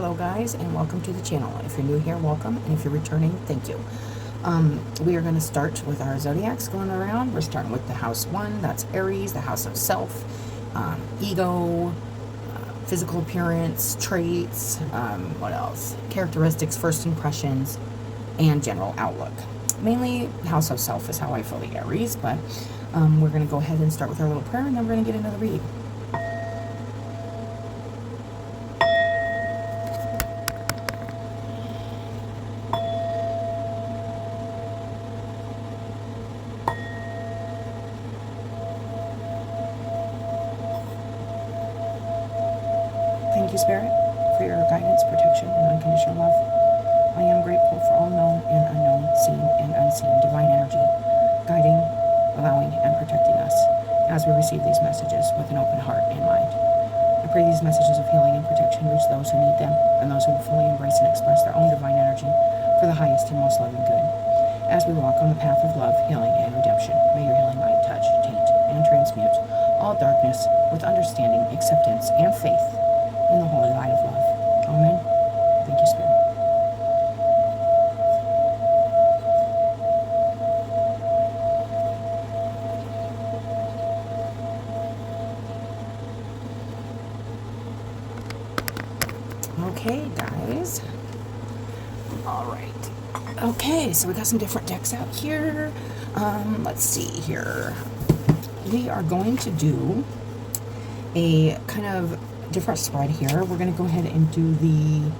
Hello guys, and welcome to the channel. If you're new here, welcome, and if you're returning, thank you. We are going to start with our zodiacs going around. We're starting with the house 1, that's Aries, the house of self, ego, physical appearance, traits, what else? Characteristics, first impressions, and general outlook. Mainly, house of self is how I feel the Aries, but we're going to go ahead and start with our little prayer, and then we're going to get into the reading. Thank you, Spirit, for your guidance, protection, and unconditional love. I am grateful for all known and unknown, seen and unseen divine energy, guiding, allowing, and protecting us as we receive these messages with an open heart and mind. I pray these messages of healing and protection reach those who need them and those who will fully embrace and express their own divine energy for the highest and most loving good. As we walk on the path of love, healing, and redemption, may your healing light touch, taint, and transmute all darkness with understanding, acceptance, and faith in the holy light of love. Amen. Thank you, Spirit. Okay, guys. All right. Okay, so we got some different decks out here. Let's see here. We are going to do a kind of different spread here. We're going to go ahead and do the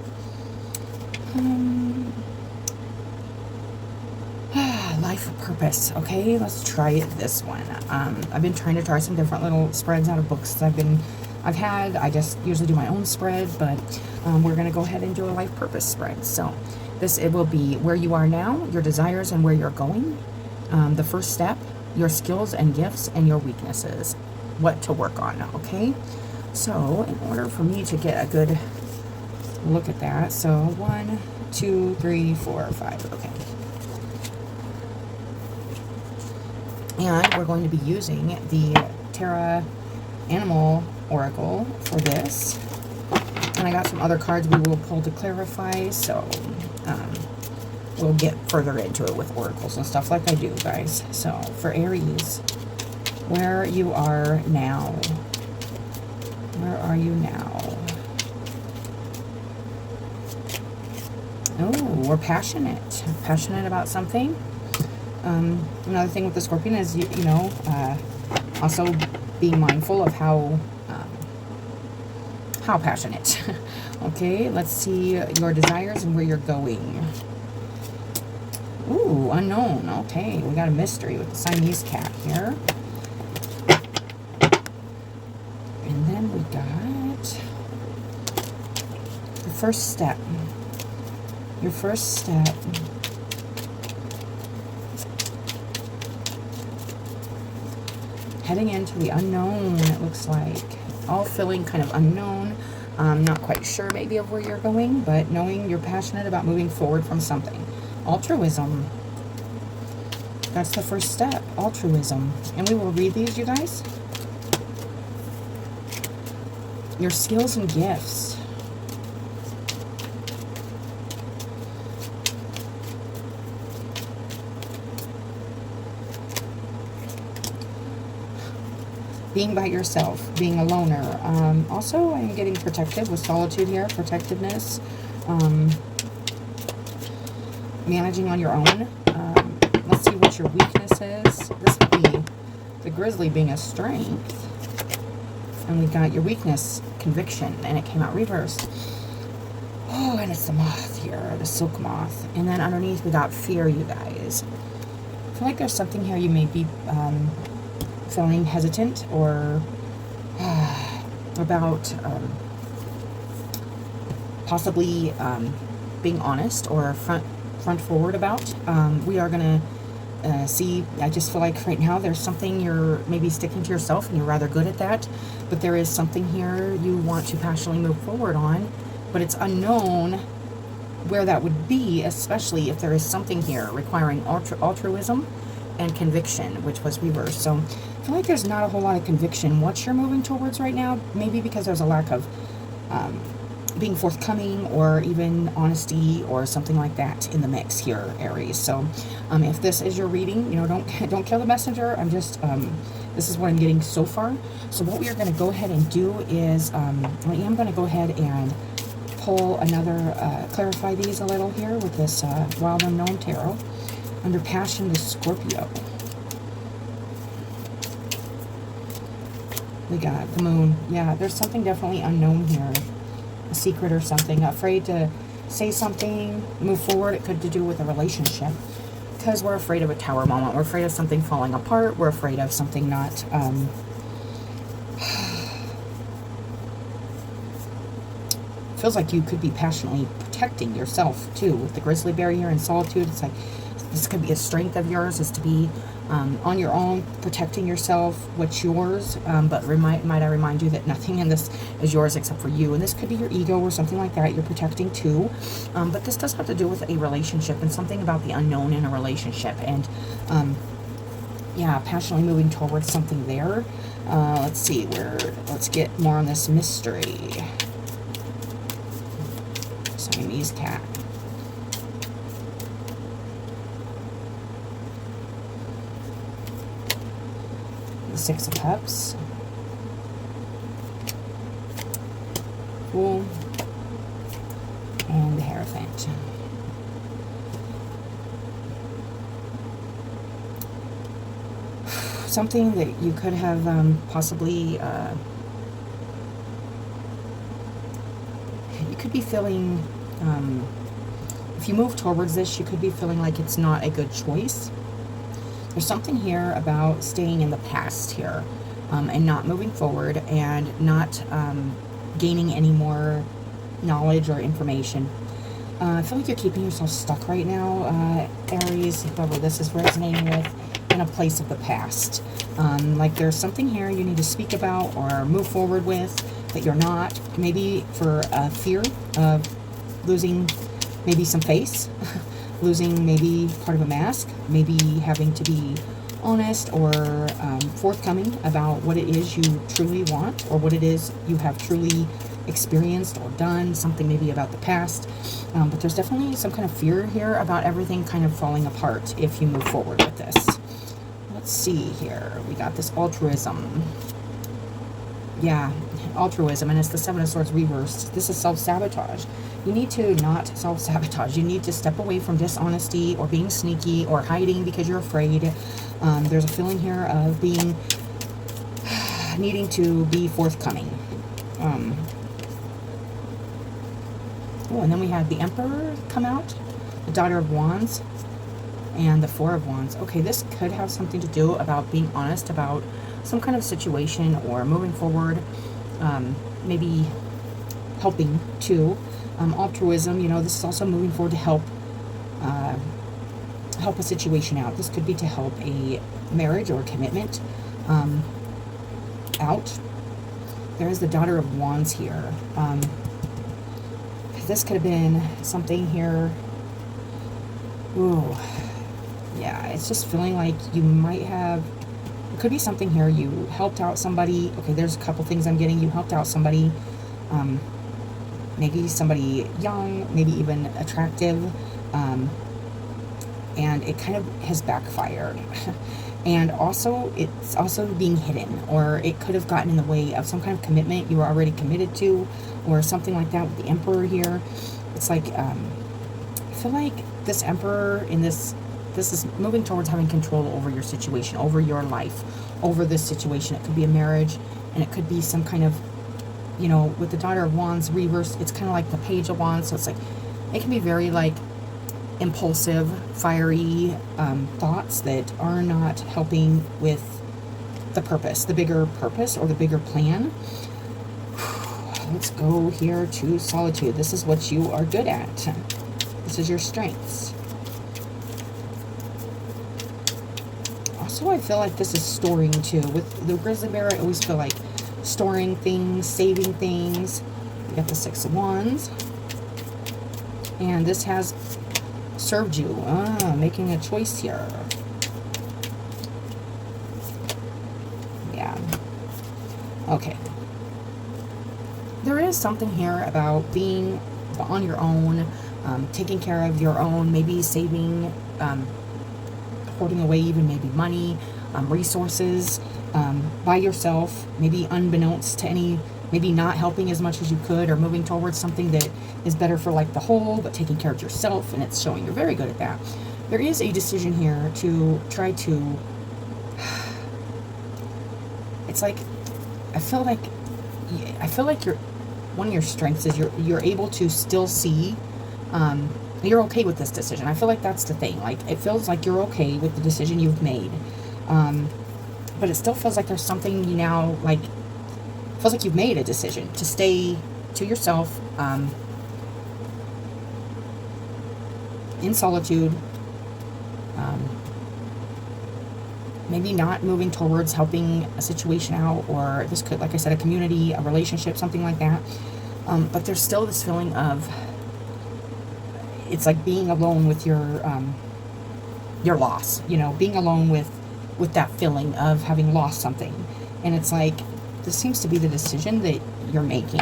life purpose. Okay, let's try this one. I've been trying to try some different little spreads out of books I just usually do my own spread, but we're going to go ahead and do a life purpose spread. So it will be where you are now, your desires, and where you're going. The first step, your skills and gifts, and your weaknesses, what to work on. Okay, so in order for me to get a good look at that, so 1, 2, 3, 4, 5. Okay, and we're going to be using the Terra Animal Oracle for this, and I got some other cards we will pull to clarify, so we'll get further into it with oracles and stuff like I do, guys. So for Aries, where you are now, where are you now? Oh, we're passionate about something. Another thing with the Scorpion is also being mindful of how passionate. Okay, let's see your desires and where you're going. Ooh, unknown. Okay, we got a mystery with the Siamese cat here. And then we got the first step. Your first step. Heading into the unknown, it looks like. All feeling kind of unknown. Not quite sure maybe of where you're going, but knowing you're passionate about moving forward from something. Altruism. That's the first step, altruism. And we will read these, you guys. Your skills and gifts. Being by yourself, being a loner. Also, I'm getting protective with solitude here, protectiveness. Managing on your own. Let's see what your weakness is. This would be the Grizzly being a strength. And we got your weakness, conviction, and it came out reversed. Oh, and it's the moth here, the silk moth. And then underneath we got fear, you guys. I feel like there's something here you may be feeling hesitant or about possibly being honest or front forward about. We are going to see, I just feel like right now there's something you're maybe sticking to yourself and you're rather good at that, but there is something here you want to passionately move forward on, but it's unknown where that would be, especially if there is something here requiring altruism and conviction, which was reversed. So I feel like there's not a whole lot of conviction what you're moving towards right now, maybe because there's a lack of being forthcoming, or even honesty or something like that in the mix here, Aries. So if this is your reading, you know, don't kill the messenger. I'm just this is what I'm getting so far. So what we are going to go ahead and do is I am going to go ahead and pull another, clarify these a little here with this Wild Unknown Tarot. Under Passion to Scorpio, we got the Moon. Yeah, there's something definitely unknown here. A secret or something. Afraid to say something, move forward. It could do with a relationship. Because we're afraid of a tower moment. We're afraid of something falling apart. We're afraid of something not... feels like you could be passionately protecting yourself, too. With the Grizzly Bear here in Solitude, it's like... This could be a strength of yours, is to be on your own, protecting yourself, what's yours. But might I remind you that nothing in this is yours except for you. And this could be your ego or something like that you're protecting too. But this does have to do with a relationship and something about the unknown in a relationship. And yeah, passionately moving towards something there. Let's see, let's get more on this mystery. Siamese cat. The Six of Cups. Fool. And the Hierophant. Something that you could have possibly... you could be feeling... if you move towards this, you could be feeling like it's not a good choice. There's something here about staying in the past here, and not moving forward, and not gaining any more knowledge or information. I feel like you're keeping yourself stuck right now, Aries, whoever this is resonating with, in a place of the past. Like there's something here you need to speak about or move forward with that you're not. Maybe for fear of losing maybe some face. Losing maybe part of a mask, maybe having to be honest or forthcoming about what it is you truly want, or what it is you have truly experienced or done, something maybe about the past. But there's definitely some kind of fear here about everything kind of falling apart if you move forward with this. Let's see here. We got this altruism. Yeah, altruism, and it's the Seven of Swords reversed. This is self-sabotage. You need to not self-sabotage. You need to step away from dishonesty or being sneaky or hiding because you're afraid. There's a feeling here of being, needing to be forthcoming. Oh, and then we had the Emperor come out, the Daughter of Wands, and the Four of Wands. Okay, this could have something to do about being honest about some kind of situation or moving forward, maybe helping too. Altruism, you know, this is also moving forward to help help a situation out. This could be to help a marriage or a commitment out. There is the Daughter of Wands here. This could have been something here. Ooh, yeah, it's just feeling like you might have... It could be something here. You helped out somebody. Okay, there's a couple things I'm getting. You helped out somebody. Maybe somebody young, maybe even attractive. And it kind of has backfired. And also, it's also being hidden. Or it could have gotten in the way of some kind of commitment you were already committed to. Or something like that with the Emperor here. It's like, I feel like this Emperor in this is moving towards having control over your situation, over your life, over this situation. It could be a marriage, and it could be some kind of, you know, with the Daughter of Wands reversed, it's kind of like the Page of Wands. So it's like, it can be very like impulsive, fiery thoughts that are not helping with the purpose, the bigger purpose or the bigger plan. Let's go here to Solitude. This is what you are good at. This is your strengths. Also, I feel like this is storing too. With the Grizzly Bear, I always feel like storing things, saving things. We got the Six of Wands. And this has served you. Making a choice here. Yeah. Okay. there is something here about being on your own, taking care of your own, maybe saving, hoarding away even maybe money, resources, by yourself, maybe unbeknownst to any, maybe not helping as much as you could, or moving towards something that is better for like the whole, but taking care of yourself, and it's showing you're very good at that. There is a decision here to try to, it's like, I feel like you're, one of your strengths is you're able to still see, you're okay with this decision. I feel like that's the thing. Like, it feels like you're okay with the decision you've made. But it still feels like there's something you now, like, feels like you've made a decision to stay to yourself, in solitude, maybe not moving towards helping a situation out, or this could, like I said, a community, a relationship, something like that. But there's still this feeling of, it's like being alone with your loss, you know, being alone with that feeling of having lost something. And it's like, this seems to be the decision that you're making.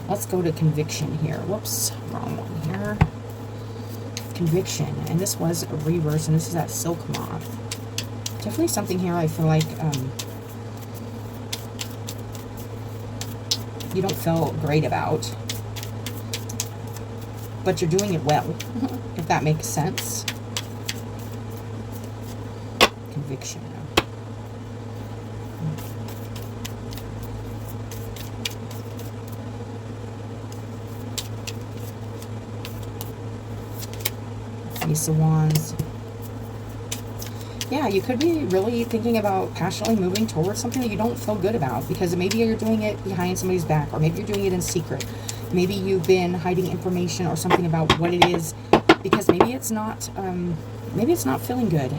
Let's go to conviction here. Whoops, wrong one here. Conviction, and this was a reverse, and this is that silk moth. Definitely something here I feel like you don't feel great about, but you're doing it well, if that makes sense. Conviction. Ace of Wands. Yeah, you could be really thinking about passionately moving towards something that you don't feel good about, because maybe you're doing it behind somebody's back, or maybe you're doing it in secret. Maybe you've been hiding information or something about what it is, because maybe it's not feeling good.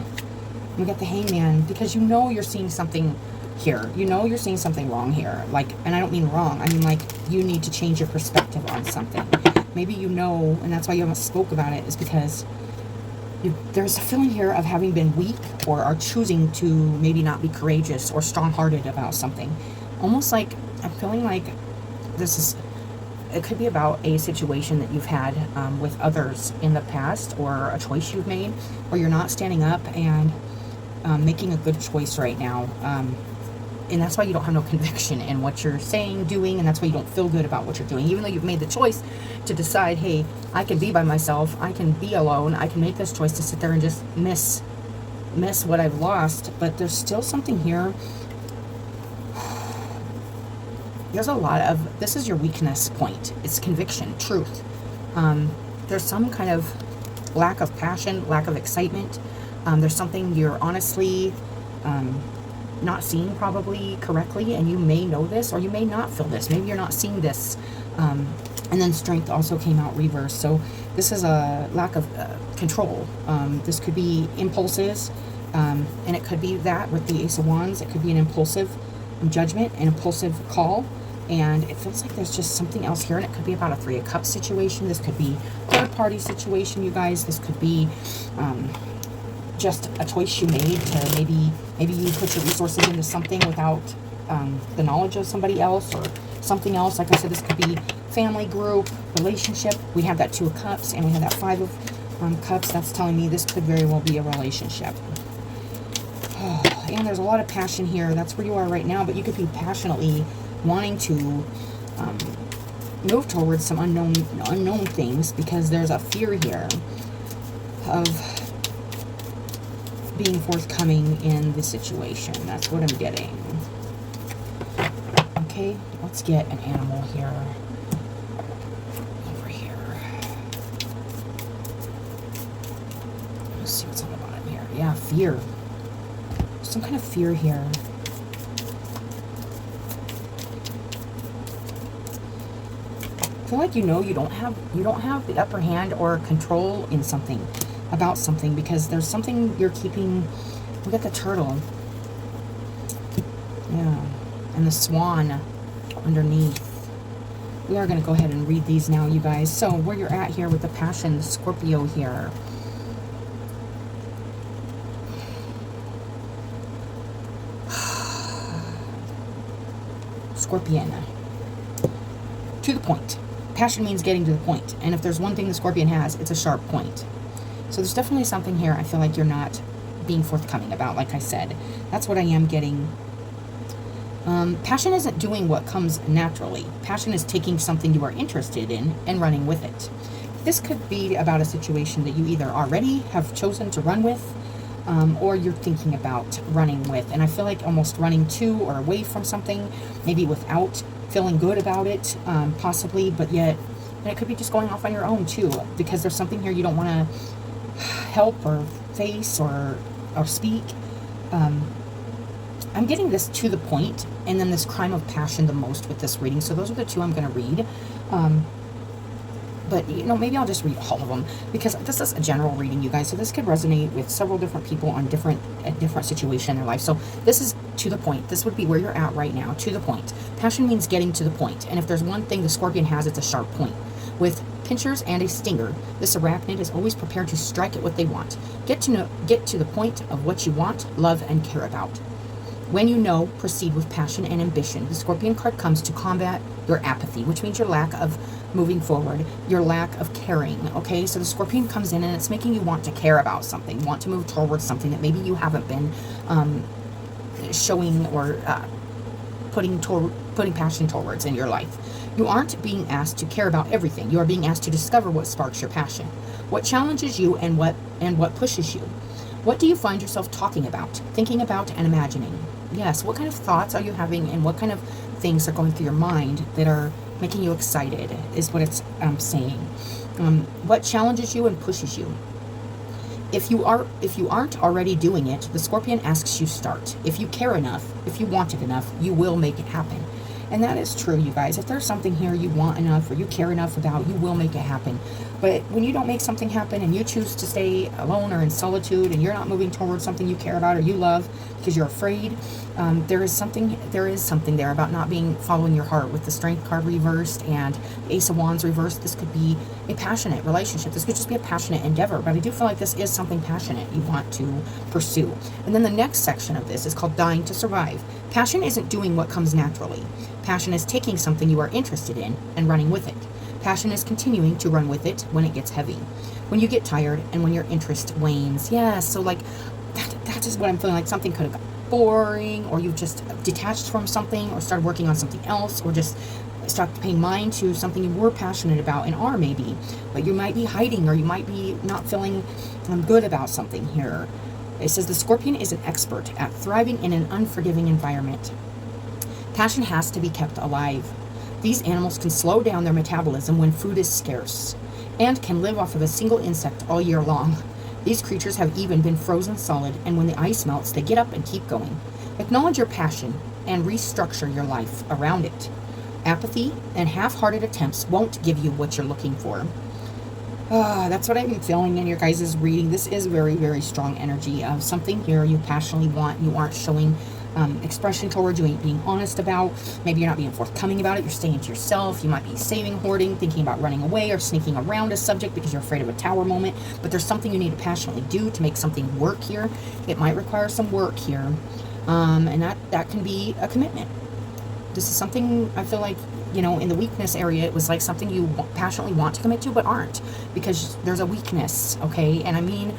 We got the Hangman, because you know you're seeing something here. You know you're seeing something wrong here. Like, and I don't mean wrong, I mean like you need to change your perspective on something. Maybe you know, and that's why you haven't spoke about it, is because there's a feeling here of having been weak, or are choosing to maybe not be courageous or strong-hearted about something. Almost like, I'm feeling like this is, it could be about a situation that you've had with others in the past, or a choice you've made, where you're not standing up and making a good choice right now. And that's why you don't have no conviction in what you're saying, doing, and that's why you don't feel good about what you're doing. Even though you've made the choice to decide, hey, I can be by myself, I can be alone, I can make this choice to sit there and just miss what I've lost. But there's still something here. There's a lot of, this is your weakness point. It's conviction, truth. There's some kind of lack of passion, lack of excitement. There's something you're honestly not seeing probably correctly, and you may know this, or you may not feel this. Maybe you're not seeing this. And then strength also came out reverse. So this is a lack of control. This could be impulses, and it could be that with the Ace of Wands. It could be an impulsive judgment, an impulsive call. And it feels like there's just something else here, and it could be about a Three of Cups situation. This could be third-party situation, you guys. This could be just a choice you made to maybe you put your resources into something without the knowledge of somebody else, or something else. Like I said, this could be family, group, relationship. We have that Two of Cups, and we have that Five of Cups. That's telling me this could very well be a relationship. Oh, and there's a lot of passion here. That's where you are right now, but you could be passionately wanting to move towards some unknown things, because there's a fear here of being forthcoming in the situation. That's what I'm getting. Okay, let's get an animal here. Over here. Let's see what's on the bottom here. Yeah, fear. Some kind of fear here. I feel like you know you don't have the upper hand or control in something, about something, because there's something you're keeping. Look at the turtle. Yeah. And the swan underneath. We are going to go ahead and read these now, you guys. So where you're at here with the passion, the Scorpio here. Scorpion. To the point. Passion means getting to the point. And if there's one thing the Scorpion has, it's a sharp point. So there's definitely something here I feel like you're not being forthcoming about, like I said. That's what I am getting. Passion isn't doing what comes naturally. Passion is taking something you are interested in and running with it. This could be about a situation that you either already have chosen to run with, or you're thinking about running with. And I feel like almost running to or away from something, maybe without feeling good about it, possibly, but yet, and it could be just going off on your own too, because there's something here you don't want to help or face or speak. I'm getting this to the point, and then this crime of passion the most with this reading. So those are the two I'm going to read. But, you know, maybe I'll just read all of them, because this is a general reading, you guys. So this could resonate with several different people on a different situation in their life. So this is to the point. This would be where you're at right now, to the point. Passion means getting to the point. And if there's one thing the Scorpion has, it's a sharp point. With pinchers and a stinger, this arachnid is always prepared to strike at what they want. Get to the point of what you want, love, and care about. When you know, proceed with passion and ambition. The Scorpion card comes to combat your apathy, which means your lack of moving forward, your lack of caring, okay? So the Scorpion comes in and it's making you want to care about something, want to move towards something that maybe you haven't been showing or putting passion towards in your life. You aren't being asked to care about everything. You are being asked to discover what sparks your passion, what challenges you, and what pushes you. What do you find yourself talking about, thinking about, and imagining? Yes, what kind of thoughts are you having, and what kind of things are going through your mind that are making you excited, is what it's saying. What challenges you and pushes you? If you aren't already doing it, the Scorpion asks you start. If you care enough, if you want it enough, you will make it happen. And that is true, you guys. If there's something here you want enough or you care enough about, you will make it happen. But when you don't make something happen and you choose to stay alone or in solitude and you're not moving towards something you care about or you love because you're afraid, there is something there about not following your heart. With the Strength card reversed and the Ace of Wands reversed, this could be a passionate relationship. This could just be a passionate endeavor, but I do feel like this is something passionate you want to pursue. And then the next section of this is called Dying to Survive. Passion isn't doing what comes naturally. Passion is taking something you are interested in and running with it. Passion is continuing to run with it when it gets heavy, when you get tired, and when your interest wanes. Yeah, so like that is what I'm feeling like. Something could have got boring, or you've just detached from something, or started working on something else, or just stopped paying mind to something you were passionate about and are maybe, but you might be hiding, or you might be not feeling good about something here. It says the Scorpion is an expert at thriving in an unforgiving environment. Passion has to be kept alive. These animals can slow down their metabolism when food is scarce, and can live off of a single insect all year long. These creatures have even been frozen solid, and when the ice melts, they get up and keep going. Acknowledge your passion and restructure your life around it. Apathy and half-hearted attempts won't give you what you're looking for. That's what I've been feeling in your guys' reading. This is very, very strong energy of something here you passionately want, you aren't showing expression towards, you ain't being honest about. Maybe you're not being forthcoming about it. You're staying to yourself. You might be saving, hoarding, thinking about running away or sneaking around a subject because you're afraid of a tower moment. But there's something you need to passionately do to make something work here. It might require some work here. And that can be a commitment. This is something I feel like, you know, in the weakness area, it was like something you passionately want to commit to but aren't, because there's a weakness, okay? And I mean,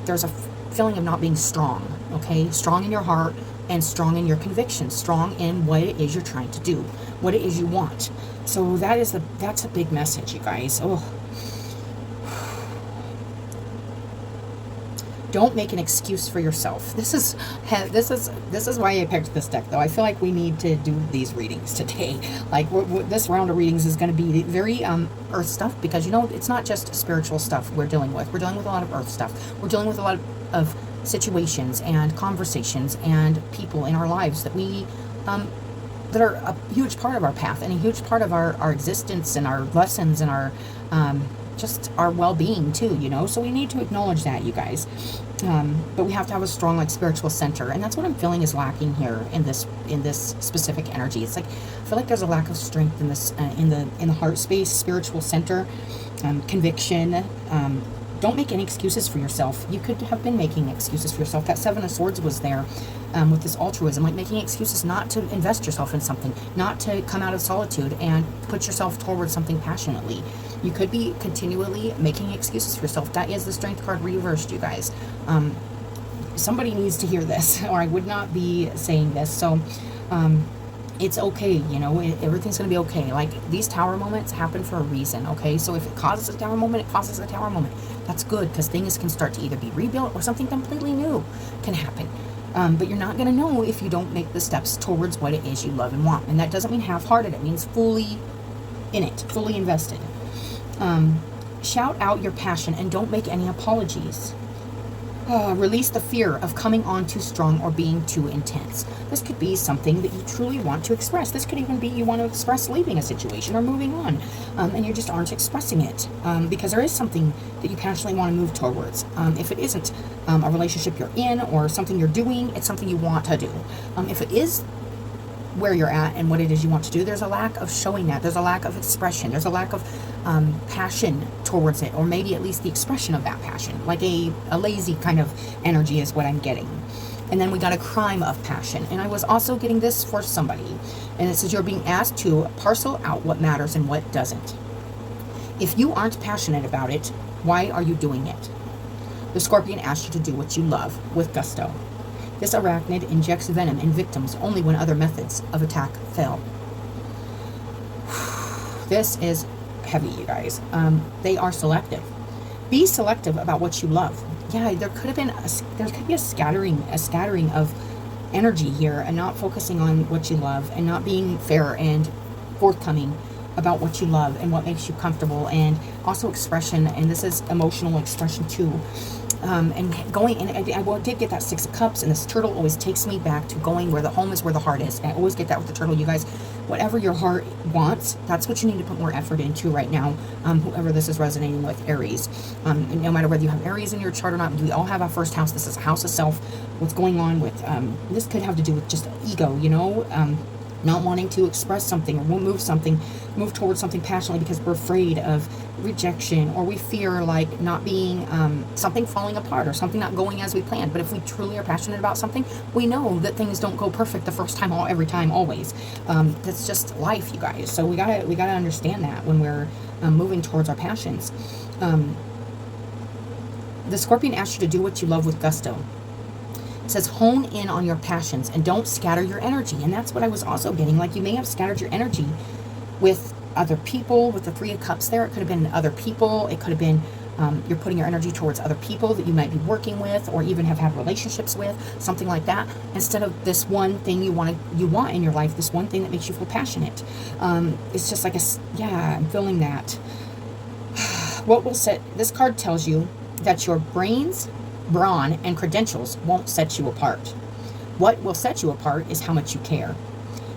there's a feeling of not being strong, okay? Strong in your heart and strong in your convictions, strong in what it is you're trying to do, what it is you want. So that's a big message, you guys. Oh. Don't make an excuse for yourself. This is why I picked this deck, though. I feel like we need to do these readings today. Like this round of readings is going to be very earth stuff, because you know it's not just spiritual stuff we're dealing with. We're dealing with a lot of earth stuff. We're dealing with a lot of situations and conversations and people in our lives that we that are a huge part of our path and a huge part of our existence and our lessons and our just our well-being too, you know. So we need to acknowledge that, you guys. But we have to have a strong, like, spiritual center, and that's what I'm feeling is lacking here in this specific energy. It's like I feel like there's a lack of strength in this in the heart space, spiritual center, conviction. Don't make any excuses for yourself. You could have been making excuses for yourself. That Seven of Swords was there. with this altruism, like making excuses not to invest yourself in something, not to come out of solitude and put yourself towards something passionately. You could be continually making excuses for yourself. That is the Strength card reversed, you guys. Somebody needs to hear this, or I would not be saying this. So it's okay, you know, everything's going to be okay. Like, these tower moments happen for a reason, okay? So if it causes a tower moment, it causes a tower moment. That's good, because things can start to either be rebuilt or something completely new can happen. But you're not going to know if you don't make the steps towards what it is you love and want. And that doesn't mean half-hearted. It means fully in it, fully invested. Shout out your passion and don't make any apologies. Release the fear of coming on too strong or being too intense. This could be something that you truly want to express. This could even be you want to express leaving a situation or moving on, and you just aren't expressing it because there is something that you passionately want to move towards. If it isn't a relationship you're in or something you're doing, it's something you want to do. If it is where you're at and what it is you want to do, there's a lack of showing that. There's a lack of expression. There's a lack of passion towards it, or maybe at least the expression of that passion. Like a lazy kind of energy is what I'm getting. And then we got a crime of passion. And I was also getting this for somebody. And it says you're being asked to parcel out what matters and what doesn't. If you aren't passionate about it, why are you doing it? The Scorpion asked you to do what you love with gusto. This arachnid injects venom in victims only when other methods of attack fail. This is heavy, you guys. They are selective. Be selective about what you love. Yeah, there could be a scattering of energy here, and not focusing on what you love, and not being fair and forthcoming about what you love and what makes you comfortable, and also expression. And this is emotional expression too. And going, and I did get that Six of Cups, and this turtle always takes me back to going where the home is, where the heart is. And I always get that with the turtle, you guys. Whatever your heart wants, that's what you need to put more effort into right now, whoever this is resonating with, Aries. And no matter whether you have Aries in your chart or not, we all have our first house. This is a house of self. What's going on with, this could have to do with just ego, you know, not wanting to express something or move towards something passionately because we're afraid of rejection, or we fear like not being something falling apart or something not going as we planned. But if we truly are passionate about something, we know that things don't go perfect the first time, every time, always. That's just life, you guys. So we gotta understand that when we're moving towards our passions. The Scorpion asks you to do what you love with gusto. It says hone in on your passions and don't scatter your energy. And that's what I was also getting. Like, you may have scattered your energy with other people. With the Three of Cups there, it could have been other people. It could have been you're putting your energy towards other people that you might be working with, or even have had relationships with, something like that, instead of this one thing you want in your life, this one thing that makes you feel passionate. It's just like I'm feeling that. What will set this card tells you that your brawn and credentials won't set you apart. What will set you apart is how much you care.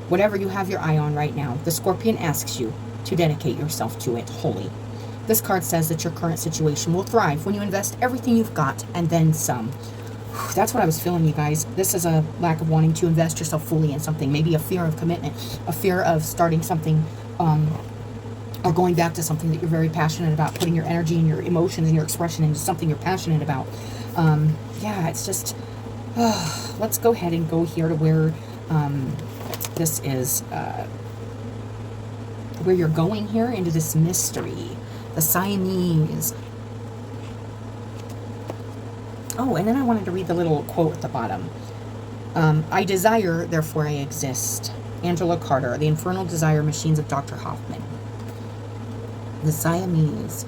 Whatever you have your eye on right now, the Scorpion asks you to dedicate yourself to it wholly. This card says that your current situation will thrive when you invest everything you've got and then some. That's what I was feeling, you guys. This is a lack of wanting to invest yourself fully in something. Maybe a fear of commitment, a fear of starting something, or going back to something that you're very passionate about, putting your energy and your emotions and your expression into something you're passionate about. It's just, let's go ahead and go here to where this is, where you're going here, into this mystery, the Siamese. Oh, and then I wanted to read the little quote at the bottom. I desire, therefore I exist. Angela Carter, The Infernal Desire Machines of Dr. Hoffman. The Siamese.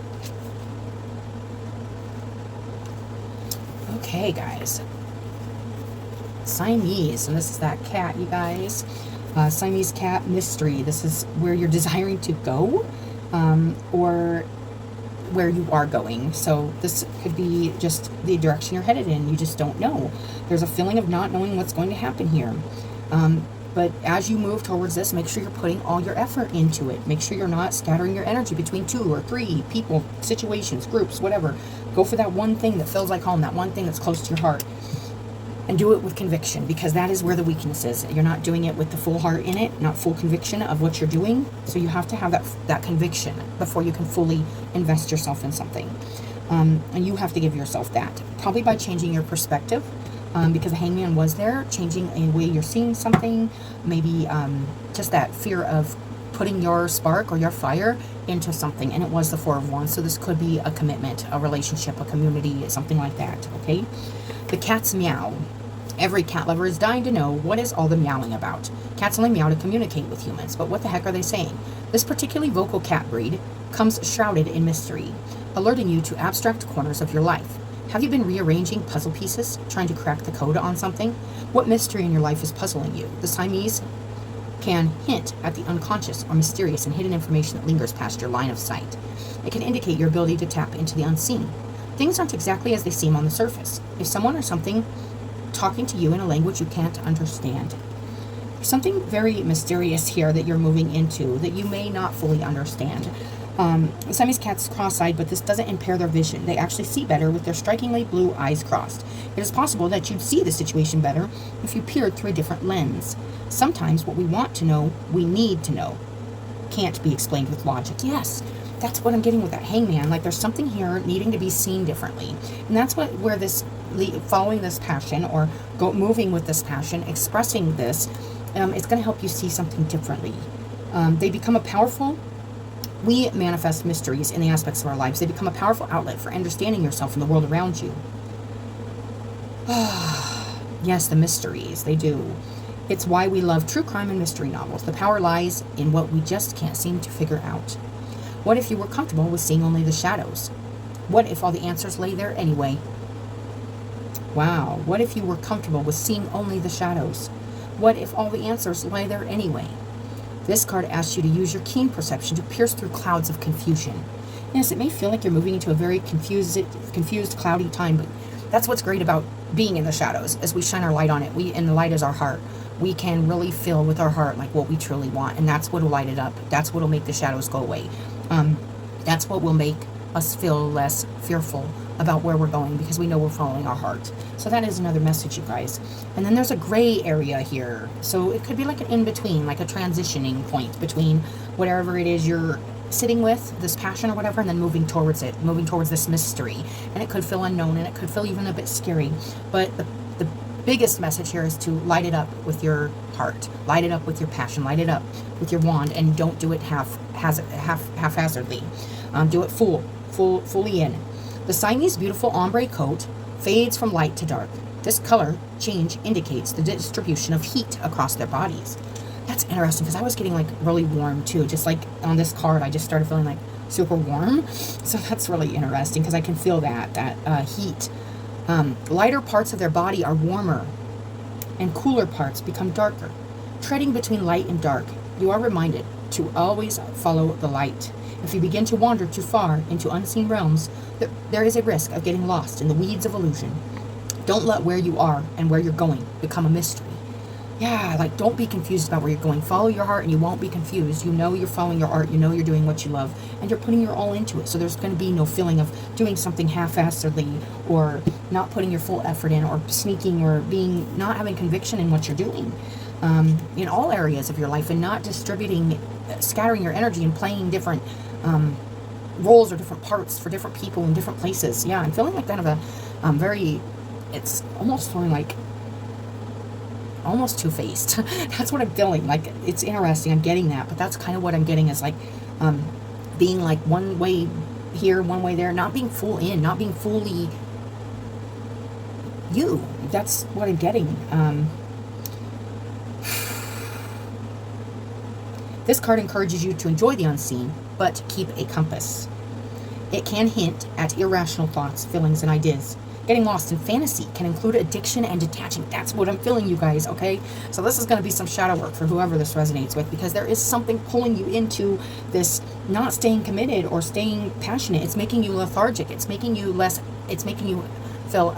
Okay, guys. Siamese, and this is that cat, you guys. Siamese cat mystery. This is where you're desiring to go, or where you are going. So this could be just the direction you're headed in. You just don't know. There's a feeling of not knowing what's going to happen here. But as you move towards this, make sure you're putting all your effort into it. Make sure you're not scattering your energy between 2 or 3 people, situations, groups, whatever. Go for that one thing that feels like home, that one thing that's close to your heart. And do it with conviction, because that is where the weakness is. You're not doing it with the full heart in it, not full conviction of what you're doing. So you have to have that conviction before you can fully invest yourself in something. And you have to give yourself that, probably by changing your perspective because the hangman was there, changing a way you're seeing something, maybe just that fear of putting your spark or your fire into something. And it was the Four of Wands, so this could be a commitment, a relationship, a community, something like that, okay? The cat's meow. Every cat lover is dying to know, what is all the meowing about? Cats only meow to communicate with humans, but what the heck are they saying? This particularly vocal cat breed comes shrouded in mystery, alerting you to abstract corners of your life. Have you been rearranging puzzle pieces, trying to crack the code on something? What mystery in your life is puzzling you? The Siamese can hint at the unconscious or mysterious and hidden information that lingers past your line of sight. It can indicate your ability to tap into the unseen. Things aren't exactly as they seem on the surface. If someone or something talking to you in a language you can't understand. There's something very mysterious here that you're moving into that you may not fully understand. Siamese cats cross-eyed, but this doesn't impair their vision. They actually see better with their strikingly blue eyes crossed. It is possible that you'd see the situation better if you peered through a different lens. Sometimes what we want to know, we need to know. Can't be explained with logic. Yes, that's what I'm getting with that hangman. Like there's something here needing to be seen differently. And that's where this following this passion or moving with this passion, expressing this, it's going to help you see something differently. They become a powerful, we manifest mysteries in the aspects of our lives. They become a powerful outlet for understanding yourself and the world around you. Yes, the mysteries, they do. It's why we love true crime and mystery novels. The power lies in what we just can't seem to figure out. What if you were comfortable with seeing only the shadows? What if all the answers lay there anyway? Wow, what if you were comfortable with seeing only the shadows? What if all the answers lay there anyway? This card asks you to use your keen perception to pierce through clouds of confusion. Yes, it may feel like you're moving into a very confused, cloudy time, but that's what's great about being in the shadows. As we shine our light on it, and the light is our heart. We can really feel with our heart like what we truly want, and that's what will light it up. That's what will make the shadows go away. That's what will make us feel less fearful about where we're going, because we know we're following our heart. So that is another message, you guys. And then there's a gray area here. So it could be like an in-between, like a transitioning point between whatever it is you're sitting with, this passion or whatever, and then moving towards it, moving towards this mystery. And it could feel unknown, and it could feel even a bit scary. But the biggest message here is to light it up with your heart, light it up with your passion, light it up with your wand, and don't do it haphazardly. Do it fully in. The Siamese beautiful ombre coat fades from light to dark. This color change indicates the distribution of heat across their bodies. That's interesting, because I was getting like really warm too. Just like on this card, I just started feeling like super warm. So that's really interesting, because I can feel that heat. Lighter parts of their body are warmer, and cooler parts become darker. Treading between light and dark, you are reminded to always follow the light. If you begin to wander too far into unseen realms, there is a risk of getting lost in the weeds of illusion. Don't let where you are and where you're going become a mystery. Yeah, like don't be confused about where you're going. Follow your heart and you won't be confused. You know you're following your art. You know you're doing what you love, and you're putting your all into it. So there's going to be no feeling of doing something half-assedly, or not putting your full effort in, or sneaking, or not having conviction in what you're doing in all areas of your life, and not scattering your energy and playing different roles or different parts for different people in different places. Yeah, I'm feeling like kind of a it's almost feeling like almost two-faced. That's what I'm feeling. Like, it's interesting. I'm getting that, but that's kind of what I'm getting, is like being like one way here, one way there, not being full in, not being fully you. That's what I'm getting. This card encourages you to enjoy the unseen, but keep a compass. It can hint at irrational thoughts, feelings, and ideas. Getting lost in fantasy can include addiction and detaching. That's what I'm feeling, you guys, okay? So this is going to be some shadow work for whoever this resonates with, because there is something pulling you into this not staying committed or staying passionate. It's making you lethargic. It's making you feel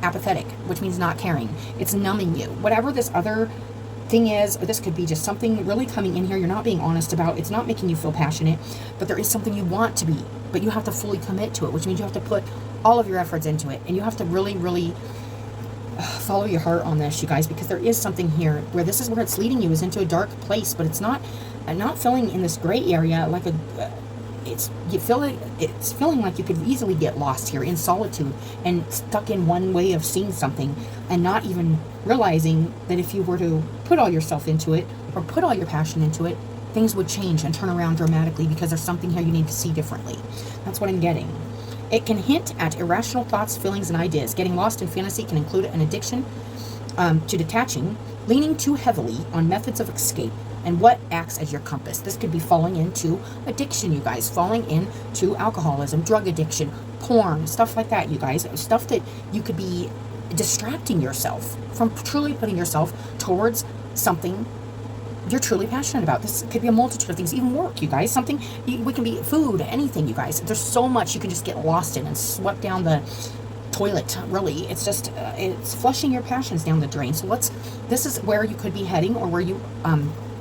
apathetic, which means not caring. It's numbing you. Whatever this other thing is, or this could be just something really coming in here you're not being honest about. It's not making you feel passionate, but there is something you want to be, but you have to fully commit to it, which means you have to put all of your efforts into it, and you have to really, really follow your heart on this, you guys, because there is something here where this is where it's leading you, is into a dark place, but it's not. I'm not feeling in this gray area like it's feeling like you could easily get lost here in solitude and stuck in one way of seeing something, and not even realizing that if you were to put all yourself into it or put all your passion into it, things would change and turn around dramatically, because there's something here you need to see differently. That's what I'm getting. It can hint at irrational thoughts, feelings, and ideas. Getting lost in fantasy can include an addiction to detaching, leaning too heavily on methods of escape, and what acts as your compass. This could be falling into addiction, you guys, falling into alcoholism, drug addiction, porn, stuff like that, you guys. Stuff that you could be distracting yourself from truly putting yourself towards something you're truly passionate about. This could be a multitude of things, even work, you guys. We can be food, anything, you guys. There's so much you can just get lost in and swept down the toilet, really. It's just, it's flushing your passions down the drain. So this is where you could be heading, or where you,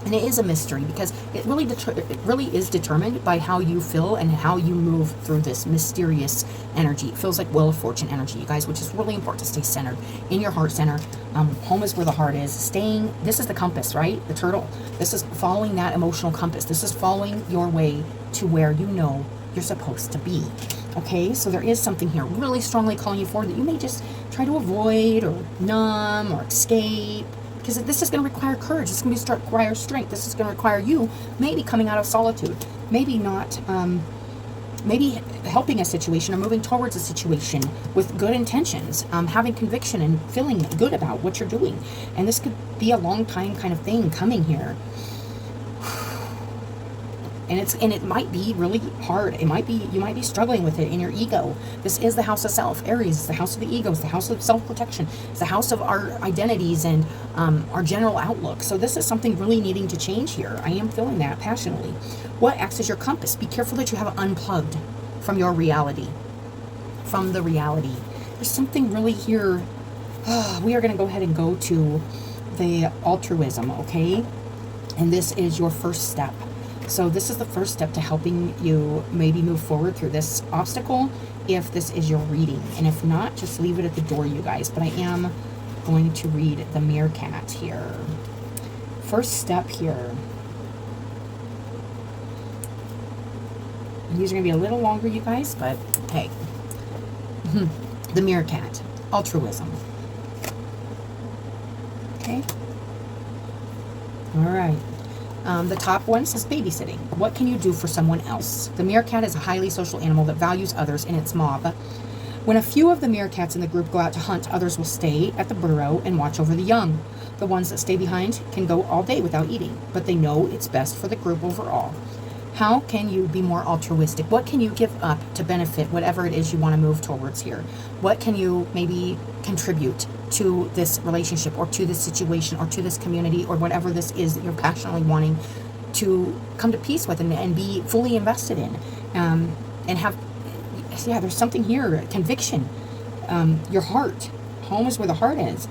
and it is a mystery, because it really is determined by how you feel and how you move through this mysterious energy. It feels like Wheel of Fortune energy, you guys, which is really important to stay centered in your heart center. Home is where the heart is. This is the compass, right? The turtle. This is following that emotional compass. This is following your way to where you know you're supposed to be. Okay, so there is something here really strongly calling you forward that you may just try to avoid or numb or escape, because this is going to require courage. This is going to require strength. This is going to require you maybe coming out of solitude, maybe not, maybe helping a situation or moving towards a situation with good intentions, having conviction and feeling good about what you're doing. And this could be a long time kind of thing coming here. And it might be really hard. You might be struggling with it in your ego. This is the house of self. Aries is the house of the ego. It's the house of self-protection. It's the house of our identities and our general outlook. So this is something really needing to change here. I am feeling that passionately. What acts as your compass? Be careful that you have it unplugged from your reality. From the reality. There's something really here. We are going to go ahead and go to the altruism, okay? And this is your first step. So this is the first step to helping you maybe move forward through this obstacle, if this is your reading. And if not, just leave it at the door, you guys. But I am going to read the meerkat here. First step here. These are going to be a little longer, you guys, but hey. The meerkat. Altruism. Okay. All right. The top one says babysitting. What can you do for someone else? The meerkat is a highly social animal that values others in its mob. When a few of the meerkats in the group go out to hunt, others will stay at the burrow and watch over the young. The ones that stay behind can go all day without eating, but they know it's best for the group overall. How can you be more altruistic? What can you give up to benefit whatever it is you want to move towards here? What can you maybe contribute to this relationship, or to this situation, or to this community, or whatever this is that you're passionately wanting to come to peace with and be fully invested in? And have, there's something here, conviction, your heart. Home is where the heart is.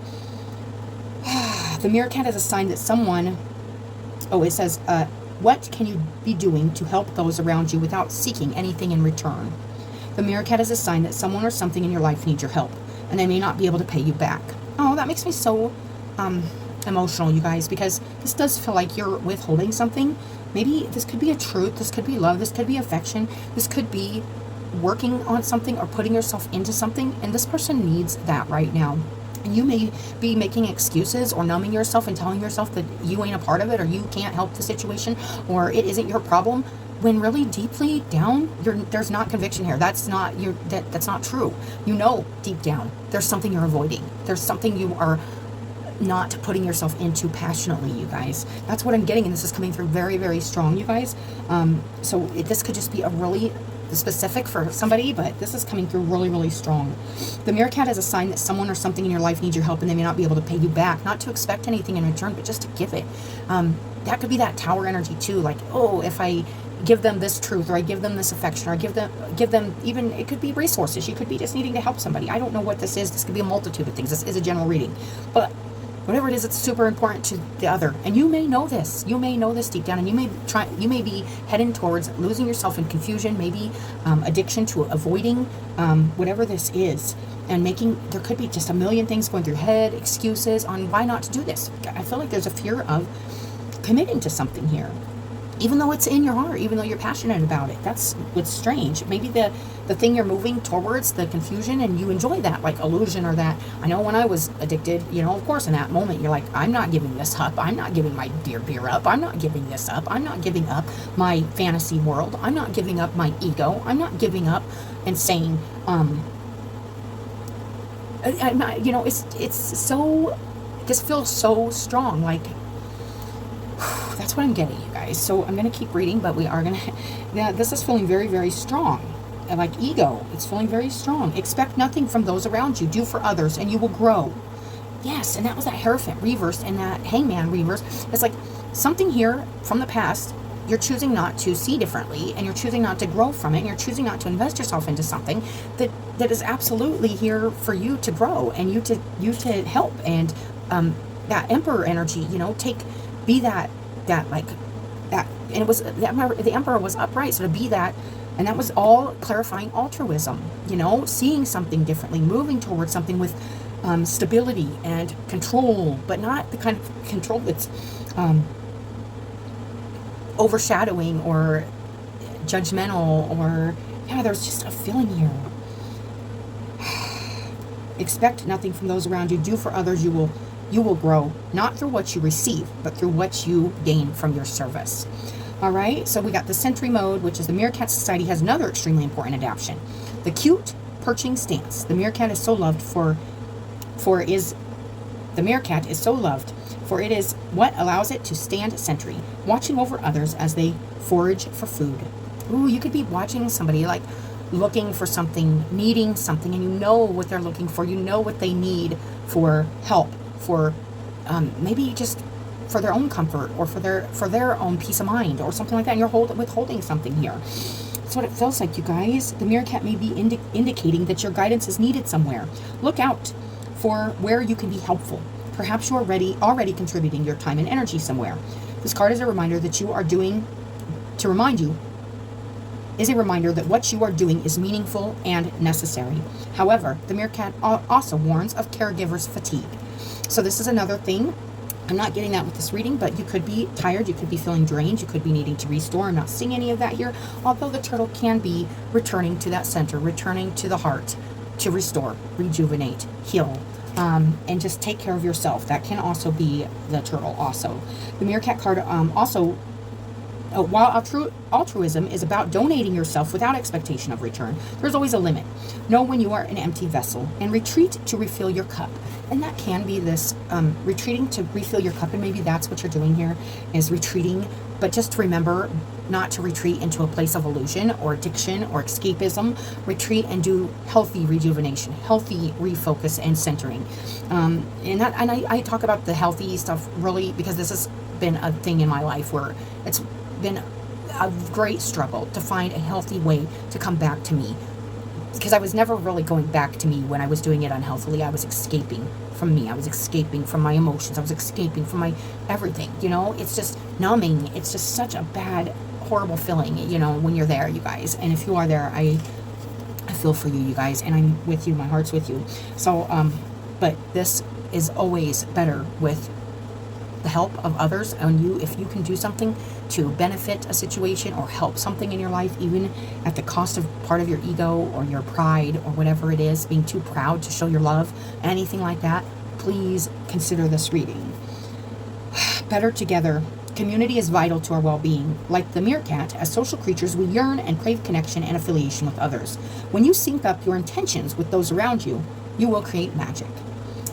The meerkat is a sign that someone, it says, what can you be doing to help those around you without seeking anything in return? The meerkat is a sign that someone or something in your life needs your help, and they may not be able to pay you back. Oh, that makes me so emotional, you guys, because this does feel like you're withholding something. Maybe this could be a truth, this could be love, this could be affection, this could be working on something or putting yourself into something, and this person needs that right now. And you may be making excuses or numbing yourself and telling yourself that you ain't a part of it, or you can't help the situation, or it isn't your problem, when really deeply down, there's not conviction here. That's not true. You know deep down there's something you're avoiding. There's something you are not putting yourself into passionately, you guys. That's what I'm getting, and this is coming through very, very strong, you guys. This could just be a really specific for somebody, but this is coming through really, really strong. The meerkat is a sign that someone or something in your life needs your help, and they may not be able to pay you back. Not to expect anything in return, but just to give it. That could be that tower energy too. Like, if I give them this truth, or I give them this affection, or I give them even, it could be resources. You could be just needing to help somebody. I don't know what this is. This could be a multitude of things. This is a general reading, but whatever it is, it's super important to the other. And you may know this. You may know this deep down, and you may be heading towards losing yourself in confusion, maybe addiction to avoiding whatever this is, and there could be just a million things going through your head, excuses on why not to do this. I feel like there's a fear of committing to something here. even though it's in your heart, even though you're passionate about it. That's what's strange. Maybe the thing you're moving towards, the confusion, and you enjoy that, like illusion or that. I know when I was addicted, you know, of course in that moment you're like, I'm not giving this up. I'm not giving my dear beer up. I'm not giving this up. I'm not giving up my fantasy world. I'm not giving up my ego. I'm not giving up and saying, I'm not, you know, it's so, it just feels so strong, like, that's what I'm getting, you guys. So I'm going to keep reading, but we are going to, now this is feeling very, very strong. Like ego, it's feeling very strong. Expect nothing from those around you. Do for others and you will grow. Yes, and that was that Hierophant reversed and that Hangman reversed. It's like something here from the past, you're choosing not to see differently, and you're choosing not to grow from it, and you're choosing not to invest yourself into something that is absolutely here for you to grow and you to help. And that Emperor energy, you know, be that like that, and it was the Emperor was upright, so to be that, and that was all clarifying altruism, you know, seeing something differently, moving towards something with stability and control, but not the kind of control that's overshadowing or judgmental, or yeah, there's just a feeling here. Expect nothing from those around you. Do for others, you will grow, not through what you receive, but through what you gain from your service. All right, so we got the Sentry mode, which is the Meerkat Society has another extremely important adaptation. The cute perching stance. The meerkat is so loved the meerkat is so loved, for it is what allows it to stand sentry, watching over others as they forage for food. Ooh, you could be watching somebody like looking for something, needing something, and you know what they're looking for. You know what they need for help, for maybe just for their own comfort, or for their own peace of mind, or something like that. And you're withholding something here. That's what it feels like, you guys. The meerkat may be indicating that your guidance is needed somewhere. Look out for where you can be helpful. Perhaps you're already contributing your time and energy somewhere. This card is a reminder that is a reminder that what you are doing is meaningful and necessary. However, the meerkat also warns of caregivers' fatigue. So this is another thing. I'm not getting that with this reading, but you could be tired, you could be feeling drained, you could be needing to restore. I'm not seeing any of that here, although the turtle can be returning to that center, returning to the heart to restore, rejuvenate, heal, and just take care of yourself. That can also be the turtle also. The meerkat card also, while altruism is about donating yourself without expectation of return, there's always a limit. Know when you are an empty vessel and retreat to refill your cup. And that can be this retreating to refill your cup, and maybe that's what you're doing here, is retreating. But just remember not to retreat into a place of illusion or addiction or escapism. Retreat and do healthy rejuvenation, healthy refocus and centering. And I talk about the healthy stuff really because this has been a thing in my life where it's been a great struggle to find a healthy way to come back to me, because I was never really going back to me when I was doing it unhealthily. I was escaping from me. I was escaping from my emotions. I was escaping from my everything, you know. It's just numbing. It's just such a bad, horrible feeling, you know, when you're there, you guys. And if you are there, I feel for you, you guys, and I'm with you. My heart's with you. So but this is always better with the help of others. And if you can do something to benefit a situation or help something in your life, even at the cost of part of your ego or your pride or whatever it is, being too proud to show your love, anything like that, please consider this reading. Better together. Community is vital to our well-being. Like the meerkat, as social creatures, we yearn and crave connection and affiliation with others. When you sync up your intentions with those around you, you will create magic.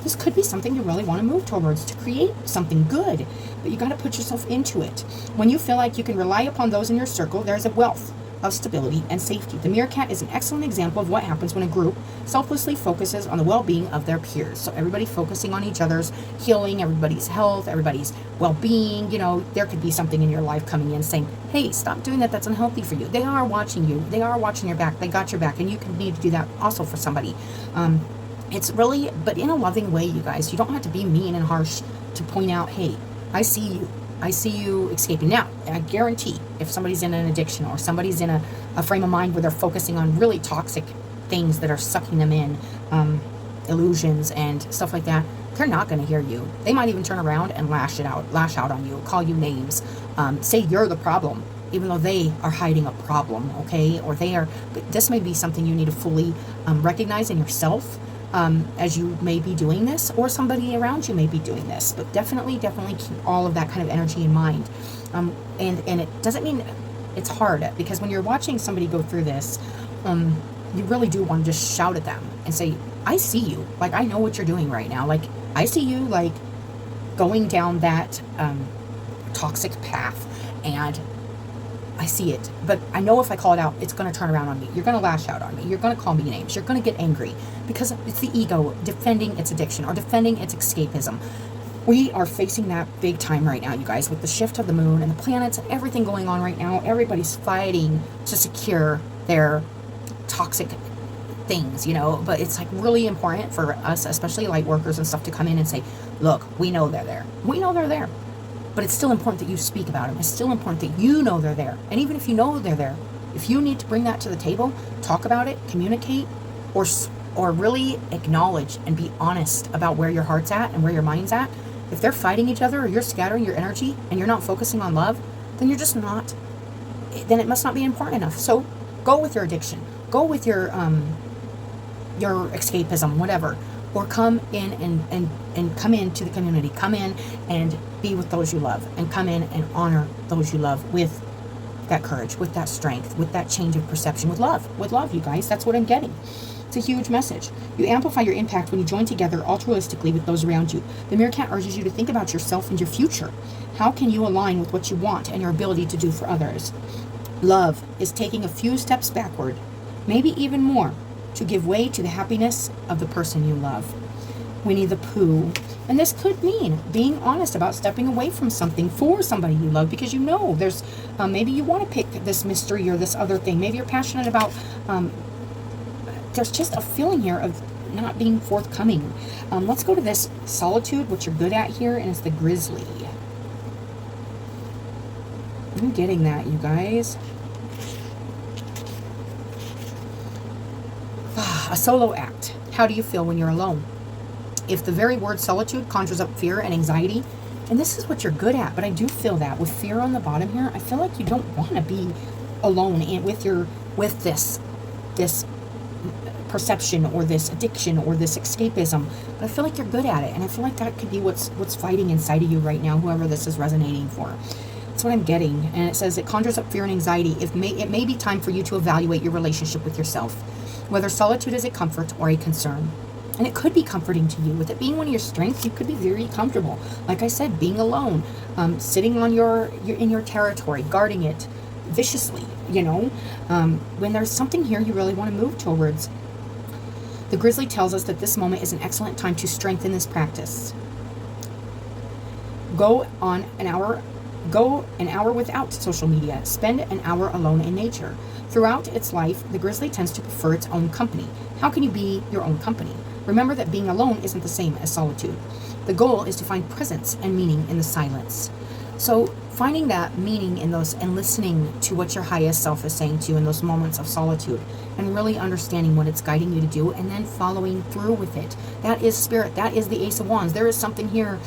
This could be something you really want to move towards, to create something good, but you got to put yourself into it. When you feel like you can rely upon those in your circle, there's a wealth of stability and safety. The meerkat is an excellent example of what happens when a group selflessly focuses on the well-being of their peers. So everybody focusing on each other's healing, everybody's health, everybody's well-being. You know, there could be something in your life coming in saying, hey, stop doing that. That's unhealthy for you. They are watching you. They are watching your back. They got your back, and you can need to do that also for somebody. It's really, but in a loving way, you guys. You don't have to be mean and harsh to point out, hey, I see you. I see you escaping. Now, I guarantee if somebody's in an addiction or somebody's in a frame of mind where they're focusing on really toxic things that are sucking them in, illusions and stuff like that, they're not going to hear you. They might even turn around and lash out on you, call you names, say you're the problem, even though they are hiding a problem, okay? Or but this may be something you need to fully recognize in yourself, as you may be doing this, or somebody around you may be doing this. But definitely keep all of that kind of energy in mind. And it doesn't mean it's hard, because when you're watching somebody go through this, you really do want to just shout at them and say, I see you. Like, I know what you're doing right now. Like, I see you, like, going down that toxic path, and I see it. But I know if I call it out, it's going to turn around on me. You're going to lash out on me. You're going to call me names. You're going to get angry, because it's the ego defending its addiction or defending its escapism. We are facing that big time right now, you guys, with the shift of the moon and the planets and everything going on right now. Everybody's fighting to secure their toxic things, but it's like really important for us, especially light workers and stuff, to come in and say, look, we know they're there. We know they're there. But it's still important that you speak about them. It's still important that you know they're there. And even if you know they're there, if you need to bring that to the table, talk about it, communicate, or really acknowledge and be honest about where your heart's at and where your mind's at. If they're fighting each other, or you're scattering your energy and you're not focusing on love, then you're just not, then it must not be important enough. So go with your addiction. Go with your escapism, whatever. Or come in and come into the community. Come in and be with those you love. And come in and honor those you love with that courage, with that strength, with that change of perception, with love. With love, you guys. That's what I'm getting. It's a huge message. You amplify your impact when you join together altruistically with those around you. The Meerkat urges you to think about yourself and your future. How can you align with what you want and your ability to do for others? Love is taking a few steps backward, maybe even more, to give way to the happiness of the person you love. Winnie the Pooh. And this could mean being honest about stepping away from something for somebody you love, because there's maybe you want to pick this mystery or this other thing. Maybe you're passionate about there's just a feeling here of not being forthcoming. Let's go to this solitude, what you're good at here, and it's the grizzly. I'm getting that, you guys. A solo act. How do you feel when you're alone? If the very word solitude conjures up fear and anxiety, and this is what you're good at, but I do feel that with fear on the bottom here, I feel like you don't want to be alone and with this perception or this addiction or this escapism, but I feel like you're good at it, and I feel like that could be what's fighting inside of you right now, whoever this is resonating for. That's what I'm getting. And it says it conjures up fear and anxiety. It may be time for you to evaluate your relationship with yourself, whether solitude is a comfort or a concern. And it could be comforting to you. With it being one of your strengths, you could be very comfortable. Like I said, being alone, sitting on in your territory, guarding it viciously, when there's something here you really want to move towards. The grizzly tells us that this moment is an excellent time to strengthen this practice. Go an hour without social media. Spend an hour alone in nature. Throughout its life, the grizzly tends to prefer its own company. How can you be your own company? Remember that being alone isn't the same as solitude. The goal is to find presence and meaning in the silence. So finding that meaning in those and listening to what your highest self is saying to you in those moments of solitude, and really understanding what it's guiding you to do, and then following through with it. That is spirit. That is the Ace of Wands. There is something here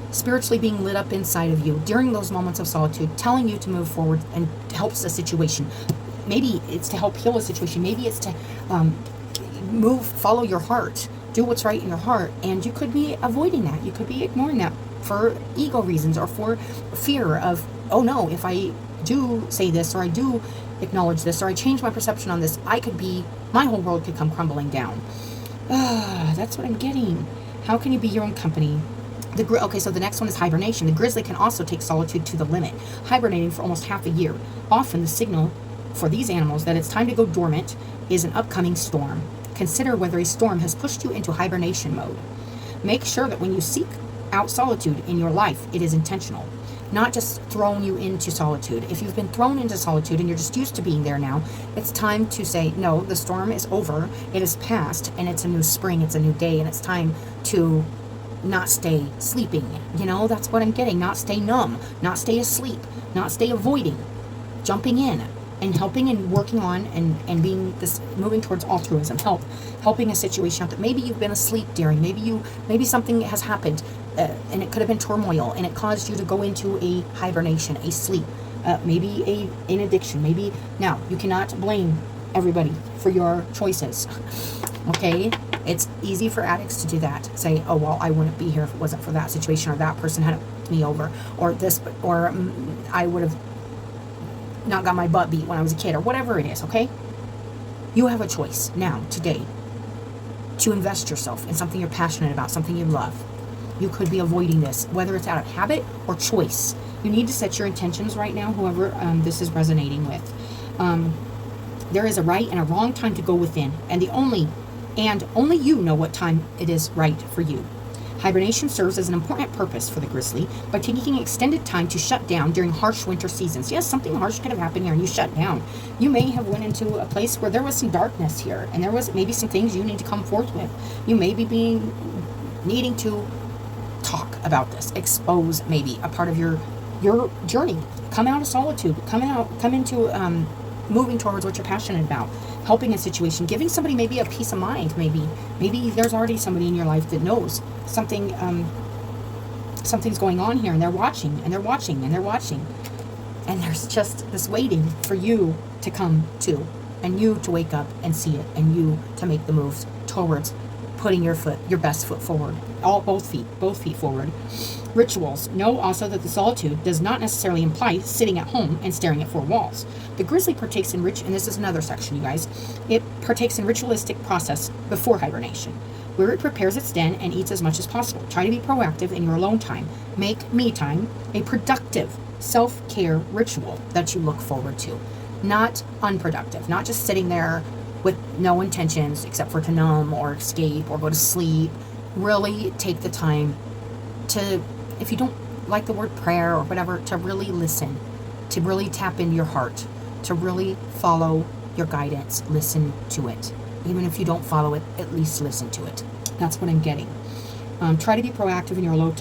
spiritually being lit up inside of you during those moments of solitude, telling you to move forward and helps a situation. Maybe it's to help heal a situation. Maybe it's to follow your heart, do what's right in your heart. And you could be avoiding that. You could be ignoring that for ego reasons, or for fear of, oh no, if I do say this, or I do acknowledge this, or I change my perception on this, my whole world could come crumbling down. That's what I'm getting. How can you be your own company? Okay, so the next one is hibernation. The grizzly can also take solitude to the limit, hibernating for almost half a year. Often the signal for these animals that it's time to go dormant is an upcoming storm. Consider whether a storm has pushed you into hibernation mode. Make sure that when you seek out solitude in your life, it is intentional, not just thrown you into solitude. If you've been thrown into solitude and you're just used to being there now, it's time to say, no, the storm is over, it is past, and it's a new spring, it's a new day, and it's time to not stay sleeping. That's what I'm getting. Not stay numb, not stay asleep, not stay avoiding, jumping in and helping and working on and being this, moving towards altruism, helping a situation out that maybe you've been asleep during, maybe something has happened. and it could have been turmoil, and it caused you to go into a hibernation, a sleep, maybe an addiction. Maybe now you cannot blame everybody for your choices. Okay, it's easy for addicts to do that. Say, oh well, I wouldn't be here if it wasn't for that situation, or that person had me over, or this, or I would have not got my butt beat when I was a kid, or whatever it is. Okay, you have a choice now, today, to invest yourself in something you're passionate about, something you love. You could be avoiding this, whether it's out of habit or choice. You need to set your intentions right now, whoever this is resonating with. There is a right and a wrong time to go within, and only you know what time it is right for you. Hibernation serves as an important purpose for the grizzly by taking extended time to shut down during harsh winter seasons. Yes, something harsh could have happened here and you shut down. You may have went into a place where there was some darkness here, and there was maybe some things you need to come forth with. You may be needing to talk about this, expose maybe a part of your journey. Come out of solitude, come into moving towards what you're passionate about, helping a situation, giving somebody maybe a peace of mind. Maybe there's already somebody in your life that knows something's going on here, and they're watching, and there's just this waiting for you to come to, and you to wake up and see it, and you to make the moves towards putting your best foot forward. Both feet forward. Rituals. Know also that the solitude does not necessarily imply sitting at home and staring at four walls. The grizzly partakes in and this is another section, you guys. It partakes in ritualistic process before hibernation, where it prepares its den and eats as much as possible. Try to be proactive in your alone time. Make me time a productive self-care ritual that you look forward to, not unproductive, not just sitting there with no intentions except for to numb or escape or go to sleep. Really take the time to, if you don't like the word prayer or whatever, to really listen, to really tap into your heart, to really follow your guidance. Listen to it. Even if you don't follow it, at least listen to it. That's what I'm getting. Try to be proactive in your alone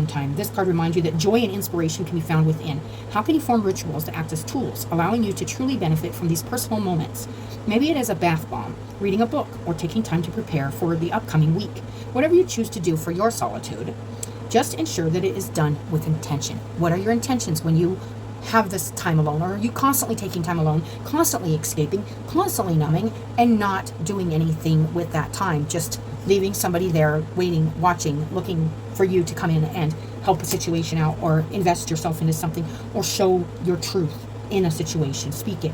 time. This card reminds you that joy and inspiration can be found within. How can you form rituals to act as tools, allowing you to truly benefit from these personal moments? Maybe it is a bath bomb, reading a book, or taking time to prepare for the upcoming week. Whatever you choose to do for your solitude, just ensure that it is done with intention. What are your intentions when you have this time alone? Or are you constantly taking time alone, constantly escaping, constantly numbing, and not doing anything with that time? Just leaving somebody there, waiting, watching, looking for you to come in and help a situation out, or invest yourself into something, or show your truth in a situation. Speak it.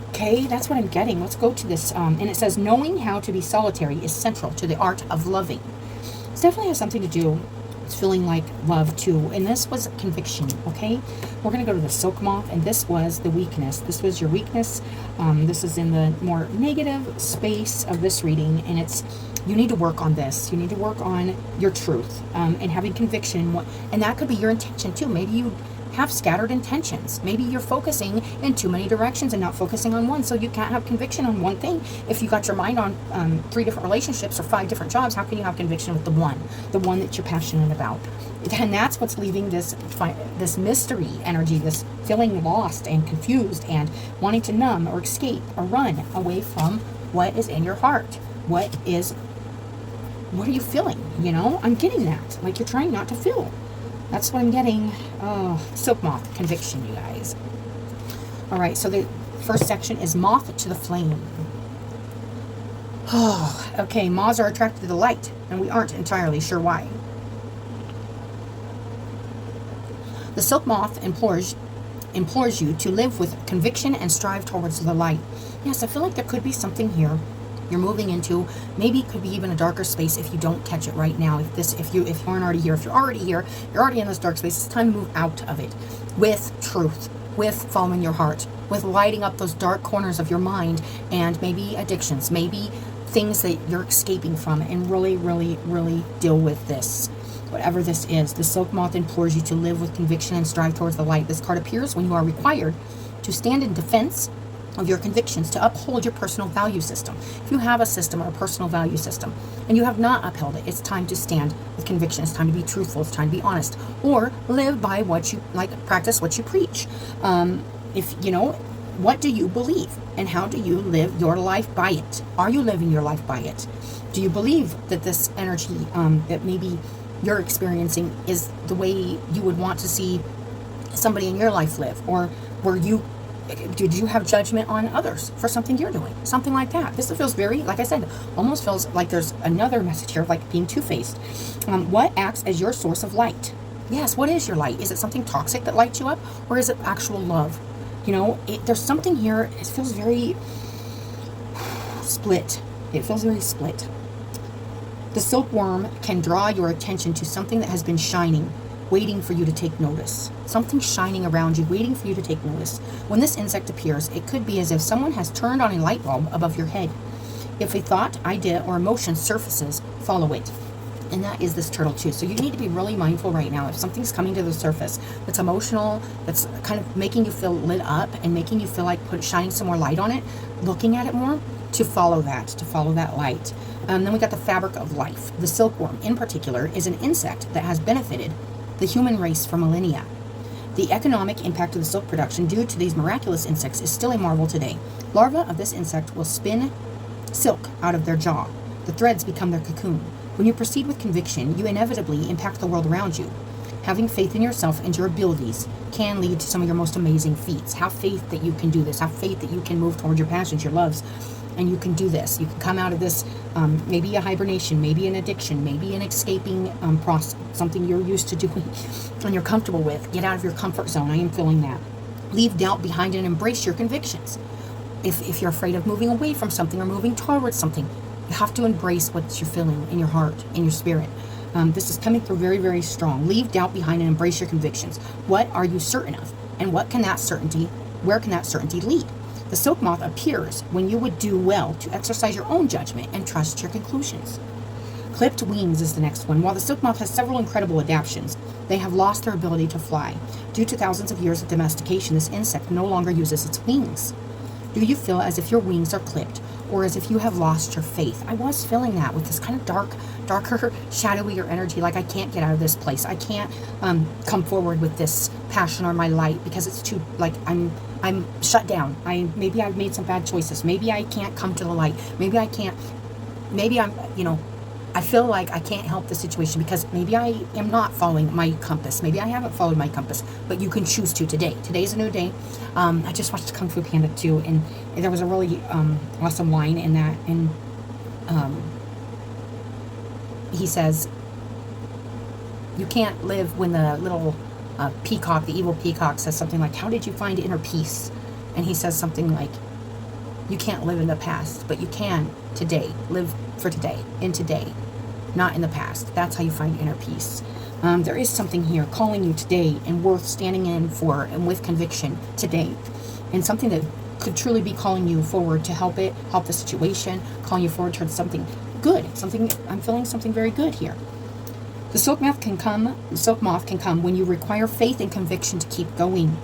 Okay, that's what I'm getting. Let's go to this. And it says, knowing how to be solitary is central to the art of loving. This definitely has something to do. It's feeling like love too. And this was conviction, okay? We're going to go to the silk moth, and this was the weakness. This was your weakness. This is in the more negative space of this reading, and it's, you need to work on this. You need to work on your truth, and having conviction. And that could be your intention too. Maybe you have scattered intentions. Maybe you're focusing in too many directions and not focusing on one, so you can't have conviction on one thing. If you got your mind on 3 different relationships or 5 different jobs, how can you have conviction with the one that you're passionate about? And that's what's leaving this mystery energy, this feeling lost and confused and wanting to numb or escape or run away from what is in your heart. What are you feeling? You know, I'm getting that. Like, you're trying not to feel. That's what I'm getting. Oh, silk moth, conviction, you guys. All right, so the first section is moth to the flame. Oh, okay, moths are attracted to the light, and we aren't entirely sure why. The silk moth implores you to live with conviction and strive towards the light. Yes, I feel like there could be something here you're moving into. Maybe it could be even a darker space if you don't catch it right now. If you aren't already here, if you're already here, you're already in this dark space. It's time to move out of it with truth, with following your heart, with lighting up those dark corners of your mind, and maybe addictions, maybe things that you're escaping from, and really, really, really deal with this. Whatever this is, the silk moth implores you to live with conviction and strive towards the light. This card appears when you are required to stand in defense of your convictions, to uphold your personal value system. If you have a system or a personal value system and you have not upheld it, it's time to stand with conviction. It's time to be truthful. It's time to be honest, or live by what you like, practice what you preach. If you know, what do you believe, and how do you live your life by it? Are you living your life by it? Do you believe that this energy, that maybe you're experiencing is the way you would want to see somebody in your life live, or did you have judgment on others for something you're doing, something like that. This feels very, like I said, almost feels like there's another message here of like being two-faced. What acts as your source of light? Yes, what is your light? Is it something toxic that lights you up, or is it actual love? There's something here. It feels very split. It feels very split. The silkworm can draw your attention to something that has been shining, waiting for you to take notice. Something shining around you, waiting for you to take notice. When this insect appears, it could be as if someone has turned on a light bulb above your head. If a thought, idea, or emotion surfaces, follow it. And that is this turtle too. So you need to be really mindful right now. If something's coming to the surface that's emotional, that's kind of making you feel lit up and making you feel like shining some more light on it, looking at it more, to follow that light. Then we got the fabric of life. The silkworm, in particular, is an insect that has benefited the human race for millennia. The economic impact of the silk production due to these miraculous insects is still a marvel today. Larvae of this insect will spin silk out of their jaw. The threads become their cocoon. When you proceed with conviction, you inevitably impact the world around you. Having faith in yourself and your abilities can lead to some of your most amazing feats. Have faith that you can do this. Have faith that you can move towards your passions, your loves, and you can do this. You can come out of this, maybe a hibernation, maybe an addiction, maybe an escaping process, something you're used to doing and you're comfortable with. Get out of your comfort zone. I am feeling that. Leave doubt behind and embrace your convictions. If you're afraid of moving away from something or moving towards something, you have to embrace what you're feeling in your heart, in your spirit. This is coming through very, very strong. Leave doubt behind and embrace your convictions. What are you certain of? And where can that certainty lead? The silk moth appears when you would do well to exercise your own judgment and trust your conclusions. Clipped wings is the next one. While the silk moth has several incredible adaptations, they have lost their ability to fly. Due to thousands of years of domestication, this insect no longer uses its wings. Do you feel as if your wings are clipped, or as if you have lost your faith? I was feeling that with this kind of darker, shadowier energy, like I can't get out of this place. I can't come forward with this passion or my light because it's too, like, I'm shut down. Maybe I've made some bad choices. Maybe I can't come to the light. Maybe I feel like I can't help the situation because maybe I am not following my compass. Maybe I haven't followed my compass, but you can choose to today. Today's a new day. I just watched Kung Fu Panda 2, and there was a really awesome line in that, and he says, you can't live when the little peacock, the evil peacock, says something like, how did you find inner peace? And he says something like, you can't live in the past, but you can today. Live for today, in today, not in the past. That's how you find inner peace. There is something here calling you today and worth standing in for and with conviction today. And something that could truly be calling you forward to help the situation, calling you forward towards something good. I'm feeling something very good here. The silk moth can come when you require faith and conviction to keep going.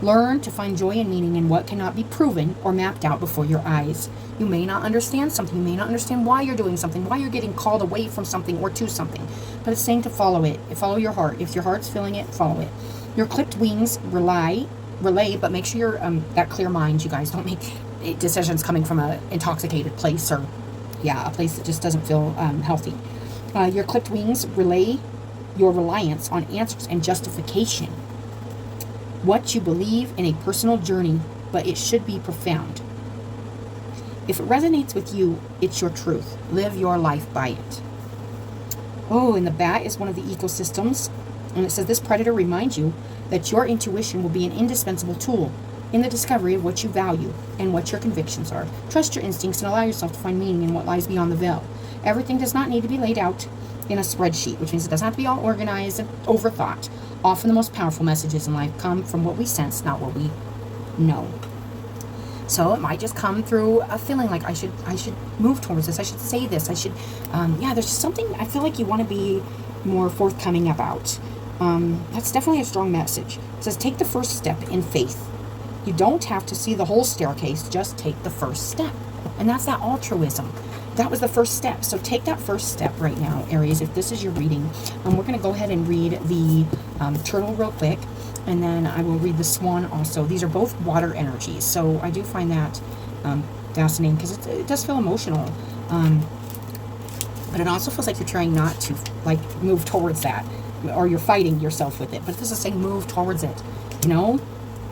Learn to find joy and meaning in what cannot be proven or mapped out before your eyes. You may not understand something. You may not understand why you're doing something, why you're getting called away from something or to something. But it's saying to follow it. Follow your heart. If your heart's feeling it, follow it. Your clipped wings relay, but make sure you're that clear mind, you guys. Don't make decisions coming from an intoxicated place or, a place that just doesn't feel healthy. Your clipped wings relay your reliance on answers and justification. What you believe in a personal journey, but it should be profound. If it resonates with you, it's your truth. Live your life by it. Oh, and the bat is one of the ecosystems. And it says this predator reminds you that your intuition will be an indispensable tool in the discovery of what you value and what your convictions are. Trust your instincts and allow yourself to find meaning in what lies beyond the veil. Everything does not need to be laid out in a spreadsheet, which means it doesn't have to be all organized and overthought. Often the most powerful messages in life come from what we sense, not what we know. So it might just come through a feeling like I should move towards this. I should say this. I should, there's just something I feel like you want to be more forthcoming about. That's definitely a strong message. It says, take the first step in faith. You don't have to see the whole staircase. Just take the first step. And that's that altruism. That was the first step. So take that first step right now, Aries, if this is your reading. We're going to go ahead and read the turtle real quick, and then I will read the swan also. These are both water energies, so I do find that fascinating because it does feel emotional. But it also feels like you're trying not to, like, move towards that, or you're fighting yourself with it. But this is saying move towards it, you know?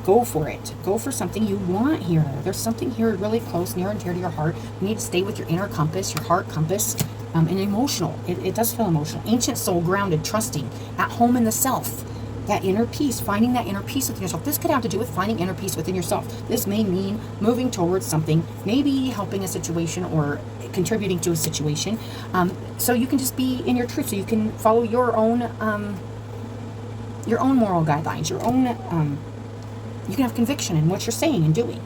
Go for it. Go for something you want here. There's something here really close, near and dear to your heart. You need to stay with your inner compass, your heart compass, and emotional. It does feel emotional. Ancient soul, grounded, trusting, at home in the self. That inner peace, finding that inner peace within yourself. This could have to do with finding inner peace within yourself. This may mean moving towards something, maybe helping a situation or contributing to a situation. So you can just be in your truth. So you can follow your own moral guidelines, your own. You can have conviction in what you're saying and doing.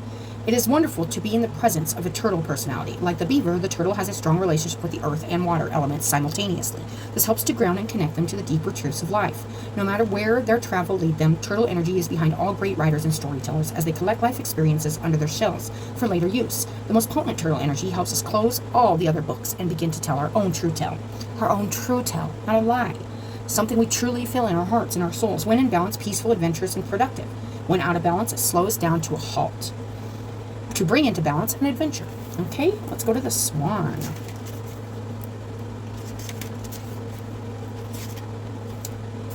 It is wonderful to be in the presence of a turtle personality. Like the beaver, the turtle has a strong relationship with the earth and water elements simultaneously. This helps to ground and connect them to the deeper truths of life. No matter where their travel lead them, turtle energy is behind all great writers and storytellers as they collect life experiences under their shells for later use. The most potent turtle energy helps us close all the other books and begin to tell our own true tale. Our own true tale, not a lie. Something we truly feel in our hearts and our souls. When in balance, peaceful, adventurous, and productive. When out of balance, it slows down to a halt. To bring into balance an adventure. Okay, let's go to the swan.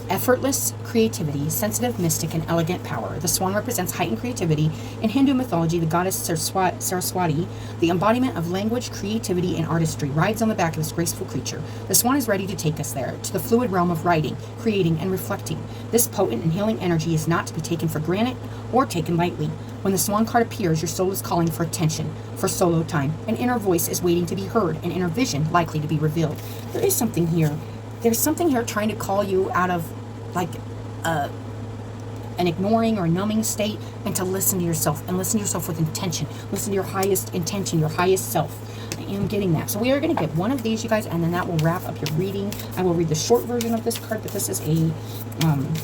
Effortless creativity, sensitive, mystic, and elegant power. The swan represents heightened creativity. In Hindu mythology, the goddess Saraswati, the embodiment of language, creativity, and artistry, rides on the back of this graceful creature. The swan is ready to take us there, to the fluid realm of writing, creating, and reflecting. This potent and healing energy is not to be taken for granted or taken lightly. When the swan card appears, your soul is calling for attention, for solo time. An inner voice is waiting to be heard, an inner vision likely to be revealed. There is something here. There's something here trying to call you out of like an ignoring or numbing state, and to listen to yourself, and listen to yourself with intention. Listen to your highest intention, your highest self. I am getting that. So we are going to get one of these, you guys, and then that will wrap up your reading. I will read the short version of this card, but this is a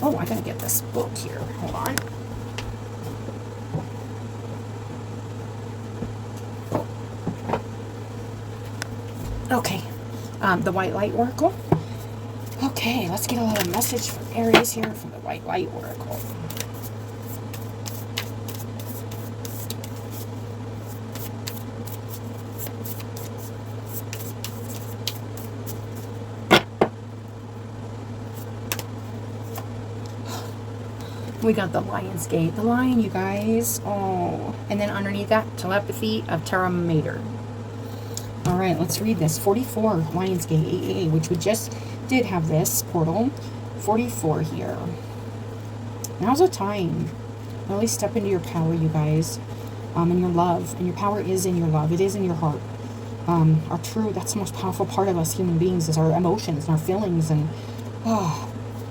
oh, I gotta get this book here. Hold on. Okay, the White Light Oracle. Okay, let's get a little message for Aries here from the White Light Oracle. We got the Lion's Gate. The lion, you guys. Oh, and then underneath that, telepathy of Terra Mater. All right, let's read this. 44, Lion's Gate, AAA, which we just did have this portal. 44 here. Now's the time. Really step into your power, you guys, and your love. And your power is in your love. It is in your heart. That's the most powerful part of us human beings, is our emotions and our feelings. And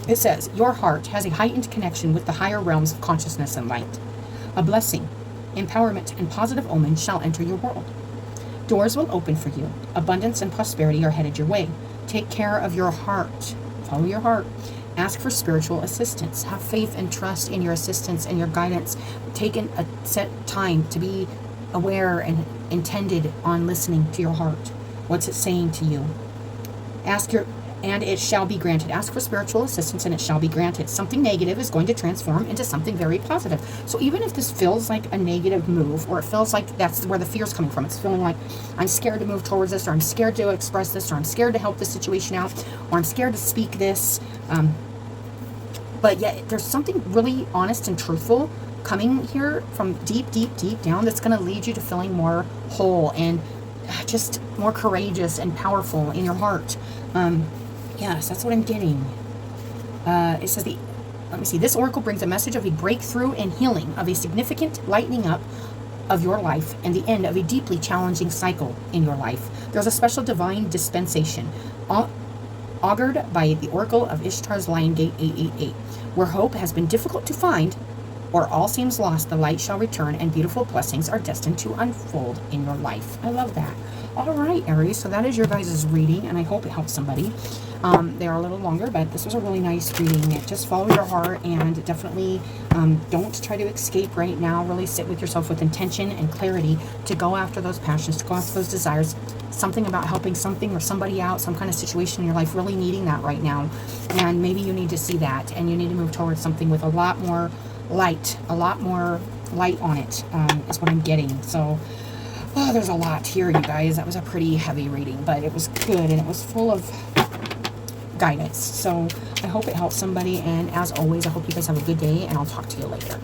it says, your heart has a heightened connection with the higher realms of consciousness and light. A blessing, empowerment, and positive omen shall enter your world. Doors will open for you. Abundance and prosperity are headed your way. Take care of your heart. Follow your heart. Ask for spiritual assistance. Have faith and trust in your assistance and your guidance. Take a set time to be aware and intended on listening to your heart. What's it saying to you? And it shall be granted. Ask for spiritual assistance and it shall be granted. Something negative is going to transform into something very positive. So even if this feels like a negative move, or it feels like that's where the fear is coming from, it's feeling like I'm scared to move towards this, or I'm scared to express this, or I'm scared to help this situation out, or I'm scared to speak this. But yet there's something really honest and truthful coming here from deep, deep, deep down that's going to lead you to feeling more whole and just more courageous and powerful in your heart. Yes, that's what I'm getting. It says let me see, this oracle brings a message of a breakthrough and healing, of a significant lightening up of your life, and the end of a deeply challenging cycle in your life. There's a special divine dispensation, augured by the oracle of Ishtar's Lion Gate 888. Where hope has been difficult to find, or all seems lost, the light shall return, and beautiful blessings are destined to unfold in your life. I love that. All right, Aries, so that is your guys' reading, and I hope it helps somebody. They are a little longer, but this was a really nice reading. Just follow your heart, and definitely don't try to escape right now. Really sit with yourself with intention and clarity to go after those passions, to go after those desires. Something about helping something or somebody out, some kind of situation in your life, really needing that right now. And maybe you need to see that, and you need to move towards something with a lot more light on it, is what I'm getting. So Oh, there's a lot here, you guys. That was a pretty heavy reading, but it was good, and it was full of guidance. So I hope it helps somebody, and as always, I hope you guys have a good day, and I'll talk to you later.